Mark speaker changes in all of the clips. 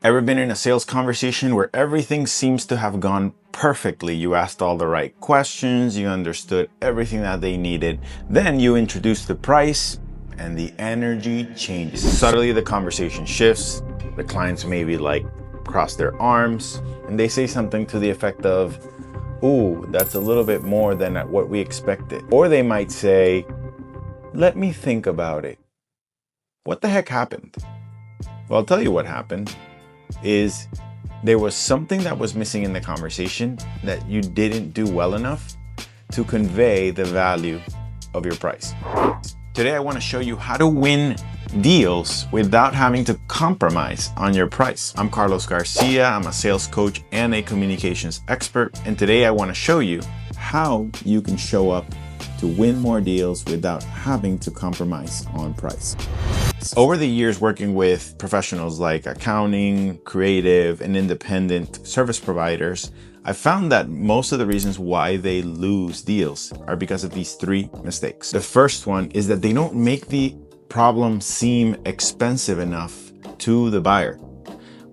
Speaker 1: Ever been in a sales conversation where everything seems to have gone perfectly? You asked all the right questions, you understood everything that they needed, then you introduce the price and the energy changes. Suddenly the conversation shifts, the clients maybe cross their arms and they say something to the effect of, "Ooh, that's a little bit more than what we expected." Or they might say, "Let me think about it." What the heck happened? Well, I'll tell you what happened. Is there was something that was missing in the conversation that you didn't do well enough to convey the value of your price. Today, I want to show you how to win deals without having to compromise on your price. I'm Carlos Garcia. I'm a sales coach and a communications expert. And today I want to show you how you can show up to win more deals without having to compromise on price. Over the years working with professionals like accounting, creative, and independent service providers, I found that most of the reasons why they lose deals are because of these three mistakes. The first one is that they don't make the problem seem expensive enough to the buyer.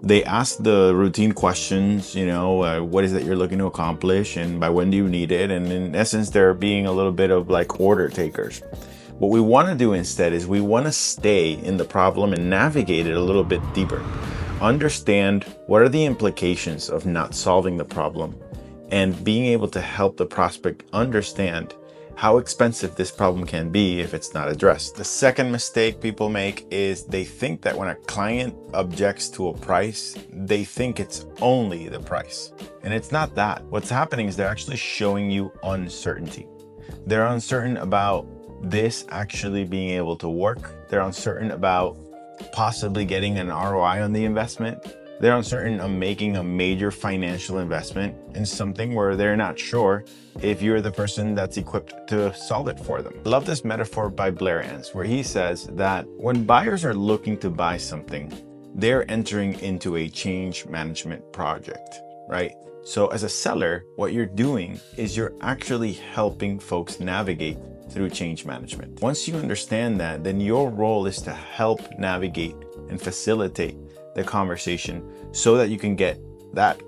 Speaker 1: They ask the routine questions, what is it you're looking to accomplish and by when do you need it? And in essence, they're being a little bit of like order takers. What we want to do instead is we want to stay in the problem and navigate it a little bit deeper. Understand what are the implications of not solving the problem and being able to help the prospect understand how expensive this problem can be if it's not addressed. The second mistake people make is they think that when a client objects to a price, they think it's only the price. And it's not that. What's happening is they're actually showing you uncertainty. They're uncertain about this actually being able to work. They're uncertain about possibly getting an ROI on the investment. They're uncertain of making a major financial investment in something where they're not sure if you're the person that's equipped to solve it for them. I love this metaphor by Blair Enns, where he says that when buyers are looking to buy something, they're entering into a change management project, right? So as a seller, what you're doing is you're actually helping folks navigate through change management. Once you understand that, then your role is to help navigate and facilitate the conversation so that you can get that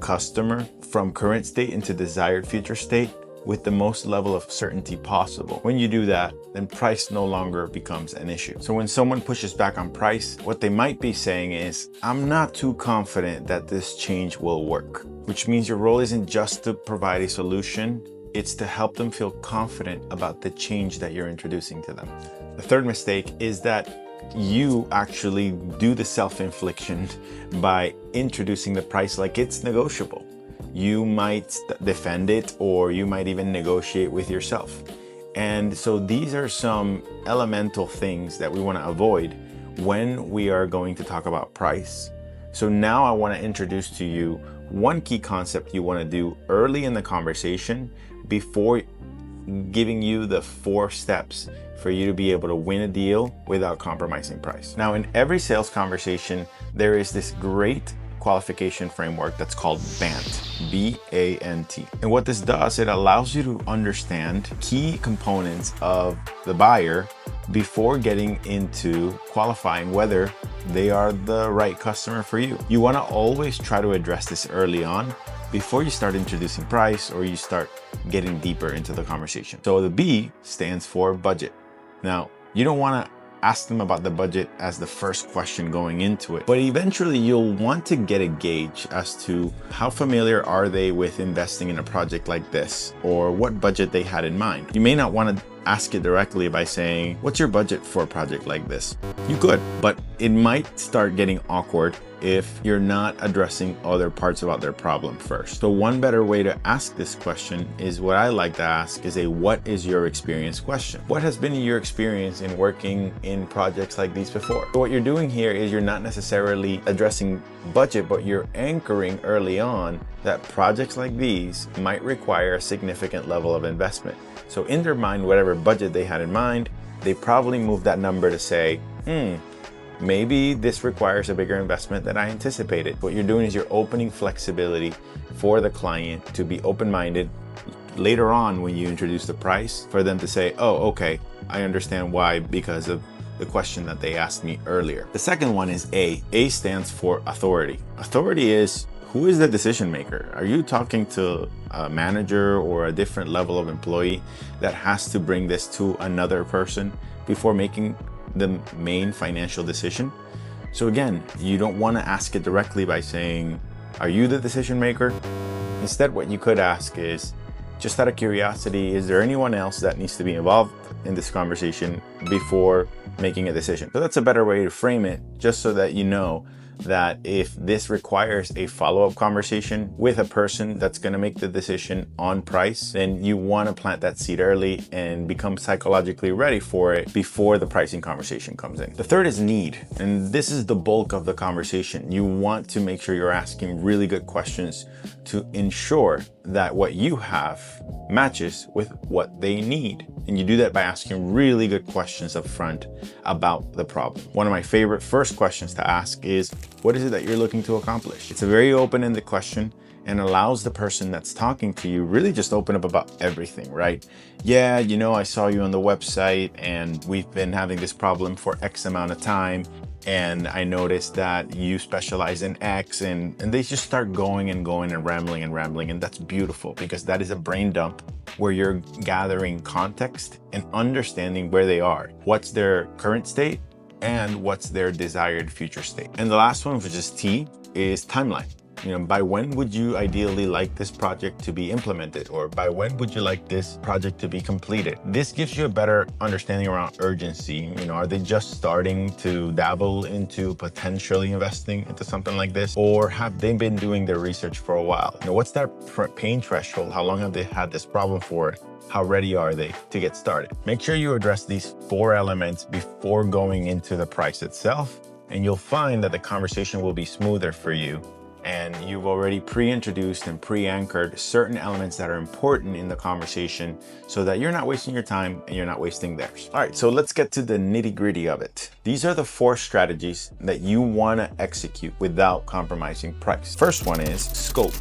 Speaker 1: customer from current state into desired future state with the most level of certainty possible. When you do that, then price no longer becomes an issue. So when someone pushes back on price, what they might be saying is, "I'm not too confident that this change will work," which means your role isn't just to provide a solution, it's to help them feel confident about the change that you're introducing to them. The third mistake is that you actually do the self-infliction by introducing the price like it's negotiable. You might defend it or you might even negotiate with yourself. And so these are some elemental things that we want to avoid when we are going to talk about price. So now I want to introduce to you one key concept you want to do early in the conversation before giving you the 4 steps for you to be able to win a deal without compromising price. Now, in every sales conversation, there is this great qualification framework that's called BANT, B-A-N-T. And what this does, it allows you to understand key components of the buyer before getting into qualifying whether they are the right customer for you. You want to always try to address this early on before you start introducing price or you start getting deeper into the conversation. So the B stands for budget. Now, you don't want to ask them about the budget as the first question going into it, but eventually you'll want to get a gauge as to how familiar are they with investing in a project like this or what budget they had in mind. You may not want to ask it directly by saying, "What's your budget for a project like this?" You could, but it might start getting awkward if you're not addressing other parts about their problem first. So one better way to ask this question is what I like to ask is a "what is your experience" question. What has been your experience in working in projects like these before? So what you're doing here is you're not necessarily addressing budget, but you're anchoring early on that projects like these might require a significant level of investment. So in their mind, whatever budget they had in mind, they probably moved that number to say, maybe this requires a bigger investment than I anticipated. What you're doing is you're opening flexibility for the client to be open-minded later on when you introduce the price, for them to say, "Oh, okay, I understand why, because of the question that they asked me earlier. The second one is A. A stands for authority. Authority is, who is the decision maker? Are you talking to a manager or a different level of employee that has to bring this to another person before making the main financial decision? So again, you don't want to ask it directly by saying, are you the decision maker? Instead, what you could ask is, just out of curiosity, is there anyone else that needs to be involved in this conversation before making a decision? So that's a better way to frame it, just so that you know that if this requires a follow-up conversation with a person that's going to make the decision on price, then you want to plant that seed early and become psychologically ready for it before the pricing conversation comes in. The third is need, and this is the bulk of the conversation. You want to make sure you're asking really good questions to ensure that what you have matches with what they need. And you do that by asking really good questions up front about the problem. One of my favorite first questions to ask is, what is it that you're looking to accomplish? It's a very open-ended question and allows the person that's talking to you really just open up about everything, right? Yeah, you know, I saw you on the website and we've been having this problem for X amount of time. And I noticed that you specialize in X, and they just start going and rambling. And that's beautiful, because that is a brain dump where you're gathering context and understanding where they are. What's their current state and what's their desired future state. And the last one, which is T, is timeline. You know, by when would you ideally like this project to be implemented? Or by when would you like this project to be completed? This gives you a better understanding around urgency. You know, are they just starting to dabble into potentially investing into something like this? Or have they been doing their research for a while? You know, what's their pain threshold? How long have they had this problem for? How ready are they to get started? Make sure you address these 4 elements before going into the price itself, and you'll find that the conversation will be smoother for you. And you've already pre-introduced and pre-anchored certain elements that are important in the conversation so that you're not wasting your time and you're not wasting theirs. All right, so let's get to the nitty-gritty of it. These are the 4 strategies that you want to execute without compromising price. First one is scope.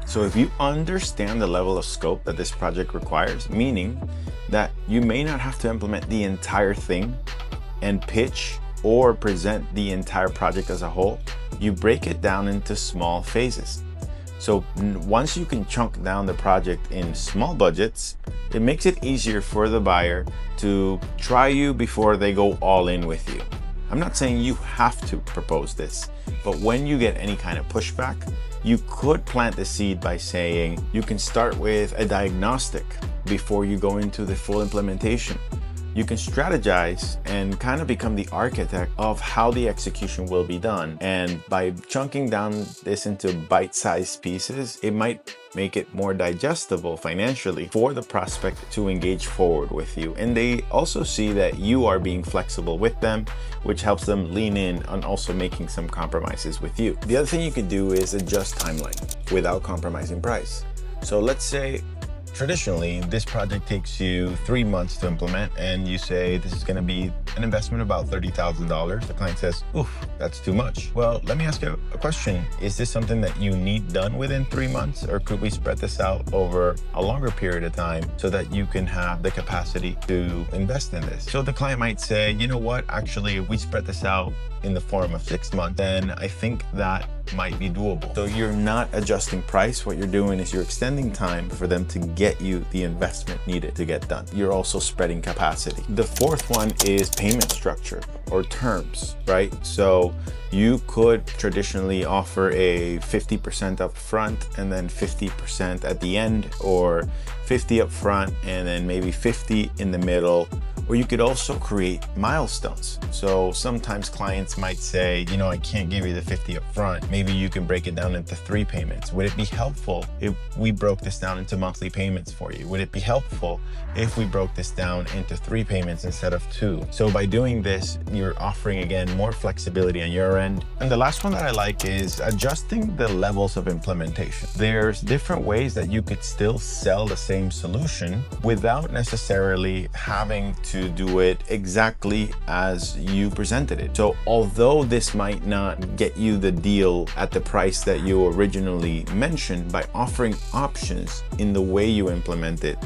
Speaker 1: So if you understand the level of scope that this project requires, meaning that you may not have to implement the entire thing and pitch or present the entire project as a whole, you break it down into small phases. So once you can chunk down the project in small budgets, it makes it easier for the buyer to try you before they go all in with you. I'm not saying you have to propose this, but when you get any kind of pushback, you could plant the seed by saying you can start with a diagnostic before you go into the full implementation. You can strategize and kind of become the architect of how the execution will be done. And by chunking down this into bite-sized pieces, it might make it more digestible financially for the prospect to engage forward with you. And they also see that you are being flexible with them, which helps them lean in on also making some compromises with you. The other thing you can do is adjust timeline without compromising price. So let's say traditionally, this project takes you 3 months to implement, and you say this is going to be an investment of about $30,000. The client says, oof, that's too much. Well, let me ask you a question. Is this something that you need done within 3 months, or could we spread this out over a longer period of time so that you can have the capacity to invest in this? So the client might say, you know what, actually, if we spread this out in the form of 6 months, then I think that might be doable. So you're not adjusting price. What you're doing is you're extending time for them to get you the investment needed to get done. You're also spreading capacity. The fourth one is payment structure or terms, right? So you could traditionally offer a 50% up front and then 50% at the end, or 50 up front and then maybe 50 in the middle. Or you could also create milestones. So sometimes clients might say, you know, I can't give you the 50 up front. Maybe you can break it down into 3 payments. Would it be helpful if we broke this down into monthly payments for you? Would it be helpful if we broke this down into 3 payments instead of 2? So by doing this, you're offering, again, more flexibility on your end. And the last one that I like is adjusting the levels of implementation. There's different ways that you could still sell the same solution without necessarily having to do it exactly as you presented it. So although this might not get you the deal at the price that you originally mentioned, by offering options in the way you implement it,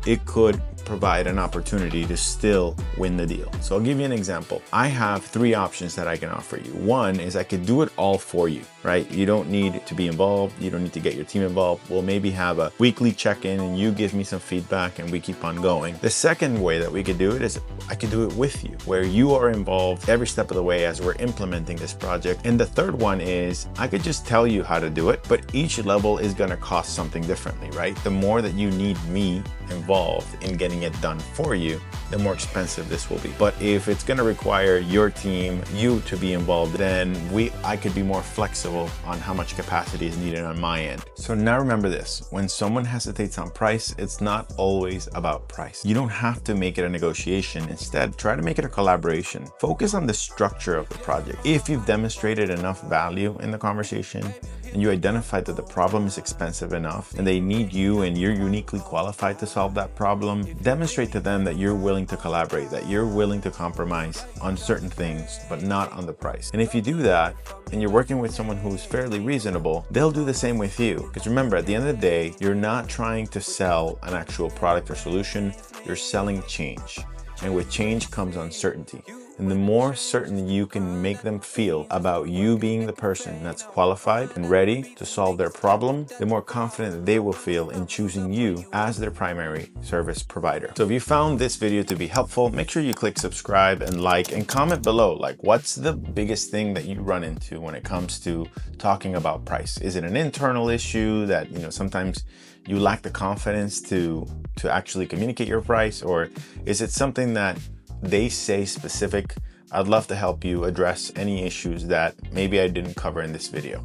Speaker 1: it could provide an opportunity to still win the deal. So I'll give you an example. I have 3 options that I can offer you. One is I could do it all for you, right? You don't need to be involved. You don't need to get your team involved. We'll maybe have a weekly check-in and you give me some feedback and we keep on going. The second way that we could do it is I could do it with you, where you are involved every step of the way as we're implementing this project. And the third one is I could just tell you how to do it, but each level is going to cost something differently, right? The more that you need me involved in getting it done for you, the more expensive this will be. But if it's going to require your team, you to be involved, then I could be more flexible on how much capacity is needed on my end. So now remember this, when someone hesitates on price, it's not always about price. You don't have to make it a negotiation. Instead, try to make it a collaboration. Focus on the structure of the project. If you've demonstrated enough value in the conversation and you identified that the problem is expensive enough and they need you and you're uniquely qualified to solve that problem, demonstrate to them that you're willing to collaborate, that you're willing to compromise on certain things, but not on the price. And if you do that and you're working with someone who's fairly reasonable, they'll do the same with you. Because remember, at the end of the day, you're not trying to sell an actual product or solution, you're selling change. And with change comes uncertainty. And the more certain you can make them feel about you being the person that's qualified and ready to solve their problem, the more confident they will feel in choosing you as their primary service provider. So if you found this video to be helpful, make sure you click subscribe and like and comment below. Like, what's the biggest thing that you run into when it comes to talking about price? Is it an internal issue that, sometimes you lack the confidence to actually communicate your price, or is it something that they say specific? I'd love to help you address any issues that maybe I didn't cover in this video.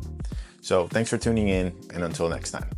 Speaker 1: So thanks for tuning in, and until next time.